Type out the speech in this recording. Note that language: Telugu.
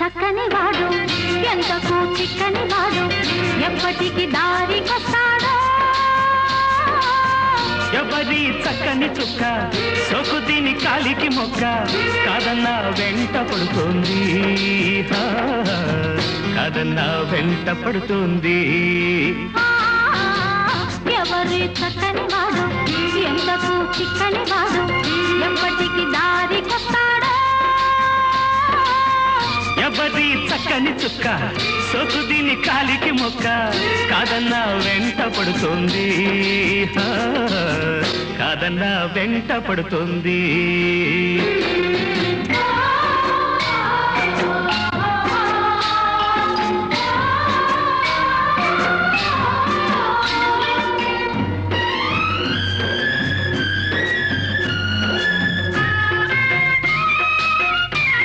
చక్కని వాడు ఎంతకు చిక్కని వాడు ఎప్పటికి దారికొస్తాడో ఎవరి చక్కని చుక్క సోకు దీని కాలికి మొక్క కాదన్నా వెంట పడుతుంది కాదన్నా వెంట పడుతుంది ఎవరి చక్కని వాడు ఎంతకు చిక్కని వాడు ఎప్పటికి దారికొస్తాడో ఎవరి చక్కని చుక్క సోకు దీని కాలికి మొక్క కాదన్నా వెంట పడుతుంది కాదన్నా వెంట పడుతుంది